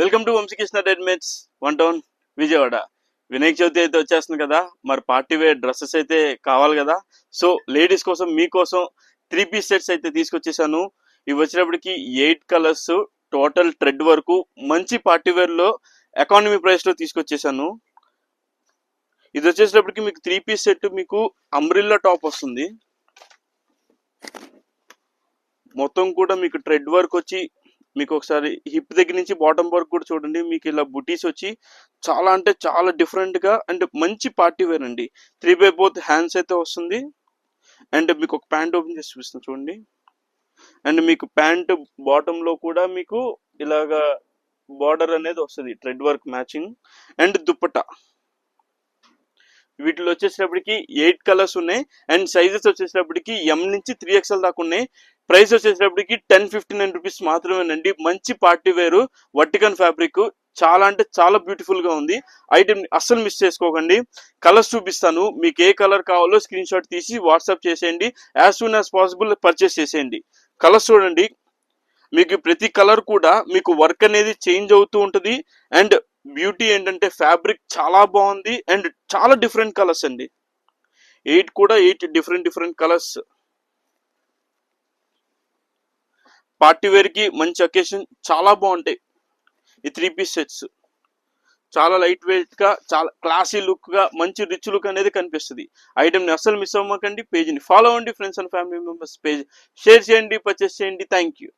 Welcome to Vamsikrishna readymades 1 town Vijayawada. Vinayaka Chavithi అయితే వచ్చేస్తుంది కదా, మరి పార్టీ వేర్ డ్రెస్సెస్ అయితే కావాలి కదా. సో లేడీస్ కోసం మీకోసం 3 పీస్ సెట్స్ అయితే తీసుకొచ్చేసాను. ఇవి వచ్చేటప్పటికి 8 కలర్స్, టోటల్ థ్రెడ్ వరకు మంచి పార్టీ వేర్లో ఎకానమీ ప్రైస్లో తీసుకొచ్చేసాను. ఇది వచ్చేటప్పటికి మీకు 3 పీస్ సెట్, మీకు అంబ్రిల్లా టాప్ వస్తుంది. మొత్తం కూడా మీకు థ్రెడ్ వర్క్ వచ్చి మీకు ఒకసారి హిప్ దగ్గర నుంచి బాటమ్ వర్క్ కూడా చూడండి. మీకు ఇలా బుటీస్ వచ్చి చాలా అంటే చాలా డిఫరెంట్గా అండ్ మంచి పార్టీ వేర్ అండి. 3/4 హ్యాండ్స్ అయితే వస్తుంది. అండ్ మీకు ఒక ప్యాంట్ ఓపెన్ చేసి చూపిస్తాను చూడండి. అండ్ మీకు ప్యాంట్ బాటంలో కూడా మీకు ఇలాగా బార్డర్ అనేది వస్తుంది, thread work matching. And dupatta వీటిలో వచ్చేసేటప్పటికి 8 కలర్స్ ఉన్నాయి. అండ్ సైజెస్ వచ్చేసేటప్పటికి M నుంచి 3XL దాకా ఉన్నాయి. ప్రైస్ వచ్చేసేటప్పటికి 1059 రూపీస్ మాత్రమేనండి. మంచి పార్టీ వేరు వర్టికన్ ఫ్యాబ్రిక్, చాలా అంటే చాలా బ్యూటిఫుల్ గా ఉంది. ఐటమ్ అస్సలు మిస్ చేసుకోకండి. కలర్స్ చూపిస్తాను, మీకు ఏ కలర్ కావాలో స్క్రీన్ షాట్ తీసి వాట్సాప్ చేసేయండి. As soon as possible purchase చేసేయండి. కలర్స్ చూడండి, మీకు ప్రతి కలర్ కూడా మీకు వర్క్ అనేది చేంజ్ అవుతూ ఉంటుంది. అండ్ బ్యూటీ ఏంటంటే ఫ్యాబ్రిక్ చాలా బాగుంది అండ్ చాలా డిఫరెంట్ కలర్స్ అండి. 8 డిఫరెంట్ కలర్స్. పార్టీ వేర్ కి మంచి అకేషన్ చాలా బాగుంటాయి ఈ 3 పీస్ సెట్స్. చాలా లైట్ వెయిట్ గా, చాలా క్లాసీ లుక్ గా, మంచి రిచ్ లుక్ అనేది కనిపిస్తుంది. ఐటమ్ ని అస్సలు మిస్ అవ్వకండి. పేజ్ ని ఫాలో అవ్వండి, friends and family members page share చేయండి, పర్చేస్ చేయండి. Thank you.